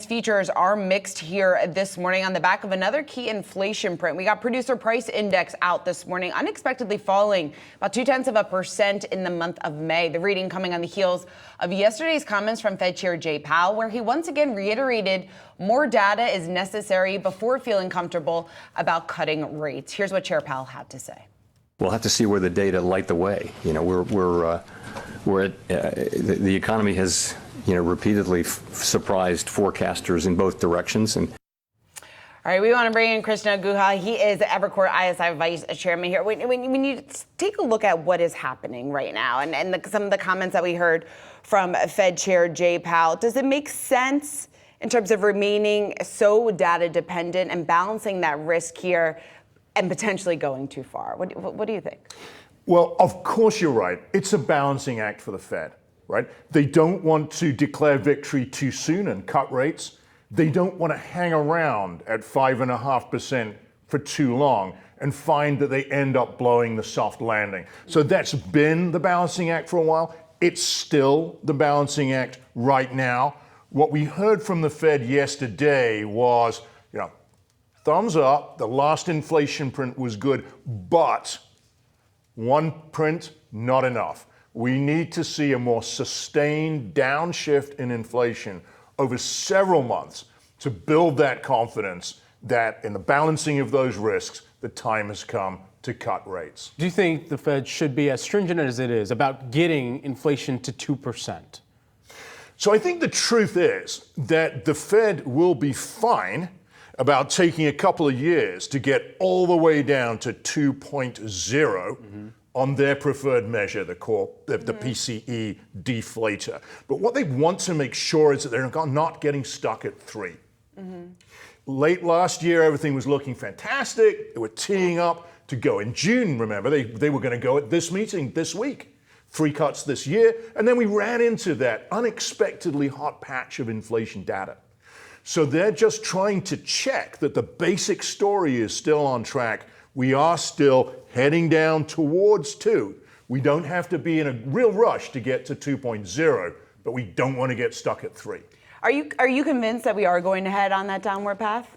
futures are mixed here this morning on the back of another key inflation print. We got producer price index out this morning, unexpectedly falling about 0.2% in the month of May. The reading coming on the heels of yesterday's comments from Fed Chair Jay Powell, where he once again reiterated more data is necessary before feeling comfortable about cutting rates. Here's what Chair Powell had to say. We'll have to see where the data light the way. You know, we're at the economy has repeatedly surprised forecasters in both directions. And all right, we want to bring in Krishna Guha. He is Evercore ISI Vice Chairman here. When you take a look at what is happening right now and some of the comments that we heard from Fed Chair Jay Powell, does it make sense in terms of remaining so data dependent and balancing that risk here and potentially going too far? What do you think? Well, of course you're right. It's a balancing act for the Fed, right? They don't want to declare victory too soon and cut rates. They don't want to hang around at 5.5% for too long and find that they end up blowing the soft landing. So that's been the balancing act for a while. It's still the balancing act right now. What we heard from the Fed yesterday was, thumbs up, the last inflation print was good, but one print, not enough. We need to see a more sustained downshift in inflation over several months to build that confidence that in the balancing of those risks, the time has come to cut rates. Do you think the Fed should be as stringent as it is about getting inflation to 2%? So I think the truth is that the Fed will be fine about taking a couple of years to get all the way down to 2.0 on their preferred measure, the PCE deflator. But what they want to make sure is that they're not getting stuck at 3. Late last year, everything was looking fantastic. They were teeing up to go in June, remember. They were going to go at this meeting this week. 3 cuts this year. And then we ran into that unexpectedly hot patch of inflation data. So they're just trying to check that the basic story is still on track. We are still heading down towards 2. We don't have to be in a real rush to get to 2.0, but we don't want to get stuck at 3. Are you convinced that we are going to head on that downward path?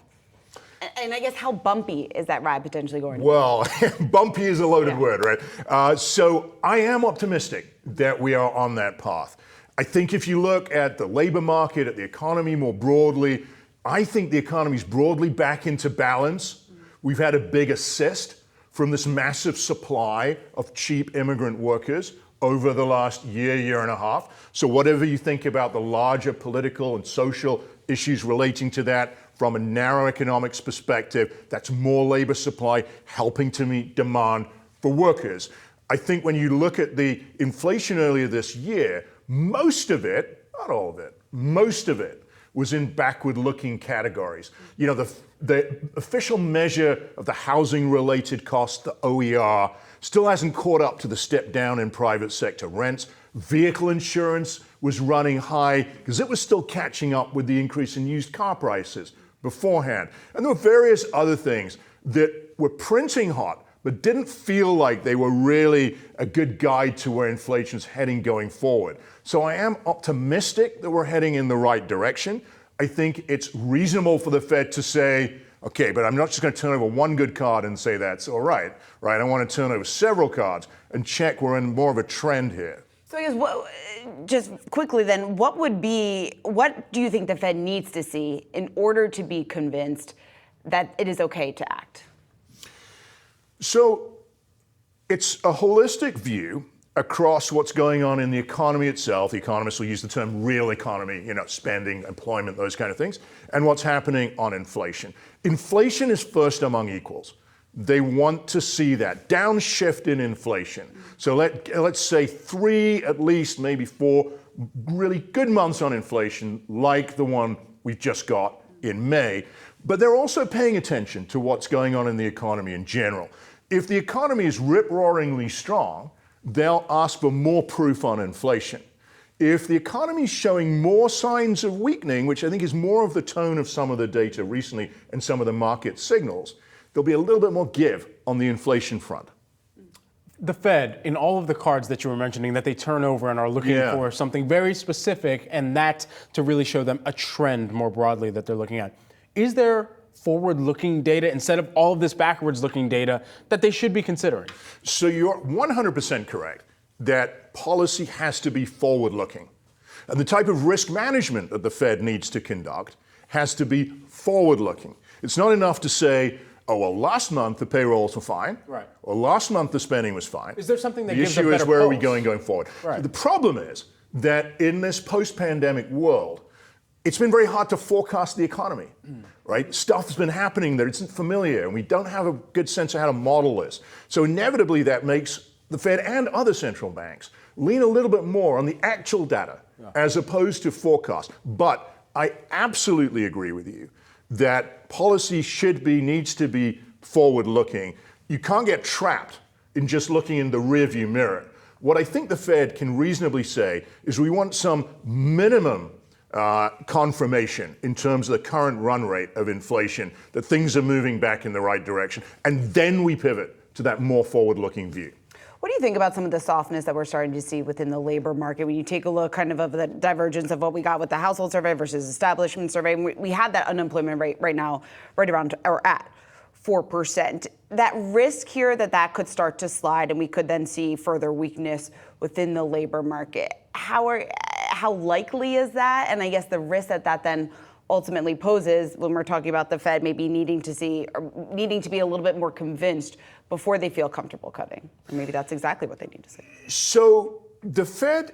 And I guess how bumpy is that ride potentially going to be? Well, bumpy is a loaded word, right? So I am optimistic that we are on that path. I think if you look at the labor market, at the economy more broadly, I think the economy's broadly back into balance. We've had a big assist from this massive supply of cheap immigrant workers over the last year and a half. So whatever you think about the larger political and social issues relating to that, from a narrow economics perspective, that's more labor supply helping to meet demand for workers. I think when you look at the inflation earlier this year, most of it, not all of it, most of it was in backward-looking categories. The official measure of the housing-related cost, the OER, still hasn't caught up to the step down in private sector rents. Vehicle insurance was running high because it was still catching up with the increase in used car prices beforehand. And there were various other things that were printing hot, but didn't feel like they were really a good guide to where inflation is heading going forward. So I am optimistic that we're heading in the right direction. I think it's reasonable for the Fed to say, okay, but I'm not just going to turn over one good card and say that's all right, right? I want to turn over several cards and check we're in more of a trend here. So I guess just quickly then, what do you think the Fed needs to see in order to be convinced that it is okay to act? So it's a holistic view across what's going on in the economy itself. The economists will use the term real economy, spending, employment, those kind of things, and what's happening on inflation. Inflation is first among equals. They want to see that downshift in inflation. So let's say 3, at least maybe 4 really good months on inflation, like the one we've just got in May. But they're also paying attention to what's going on in the economy in general. If the economy is rip-roaringly strong, they'll ask for more proof on inflation. If the economy is showing more signs of weakening, which I think is more of the tone of some of the data recently and some of the market signals, there'll be a little bit more give on the inflation front. The Fed, in all of the cards that you were mentioning, that they turn over and are looking for something very specific, and that to really show them a trend more broadly that they're looking at. Is there forward-looking data instead of all of this backwards-looking data that they should be considering? So you're 100% correct that policy has to be forward-looking. And the type of risk management that the Fed needs to conduct has to be forward-looking. It's not enough to say, oh, well, last month the payrolls were fine. Right. Or last month the spending was fine. Is there something that the gives a issue better is where are we pulse? going forward? Right. The problem is that in this post-pandemic world, it's been very hard to forecast the economy, right? Stuff has been happening that isn't familiar, and we don't have a good sense of how to model this. So inevitably that makes the Fed and other central banks lean a little bit more on the actual data as opposed to forecast. But I absolutely agree with you that policy needs to be forward-looking. You can't get trapped in just looking in the rearview mirror. What I think the Fed can reasonably say is we want some minimum confirmation in terms of the current run rate of inflation, that things are moving back in the right direction, and then we pivot to that more forward-looking view. What do you think about some of the softness that we're starting to see within the labor market? When you take a look kind of the divergence of what we got with the household survey versus establishment survey, we had that unemployment rate right now right around or at 4%. That risk here that could start to slide and we could then see further weakness within the labor market. How likely is that? And I guess the risk that then ultimately poses when we're talking about the Fed maybe needing to be a little bit more convinced before they feel comfortable cutting. Or maybe that's exactly what they need to say. So the Fed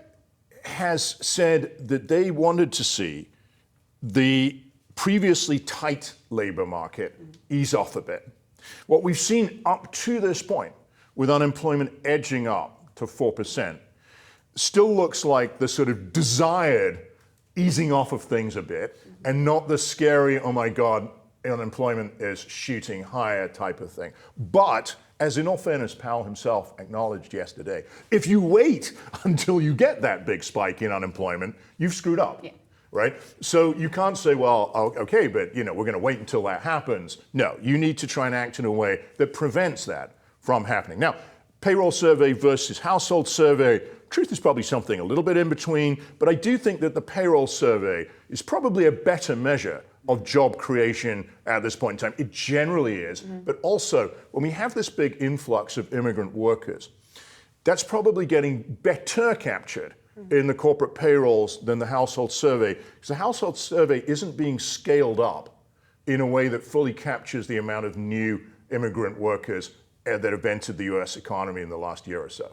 has said that they wanted to see the previously tight labor market ease off a bit. What we've seen up to this point, with unemployment edging up to 4%, still looks like the sort of desired easing off of things a bit, and not the scary, oh my God, unemployment is shooting higher type of thing. But, as in all fairness, Powell himself acknowledged yesterday, if you wait until you get that big spike in unemployment, you've screwed up. Yeah. Right? So you can't say, well, okay, but we're going to wait until that happens. No, you need to try and act in a way that prevents that from happening. Now, payroll survey versus household survey, truth is probably something a little bit in between, but I do think that the payroll survey is probably a better measure of job creation at this point in time. It generally is, but also when we have this big influx of immigrant workers, that's probably getting better captured in the corporate payrolls than the household survey, because the household survey isn't being scaled up in a way that fully captures the amount of new immigrant workers that have entered the US economy in the last year or so.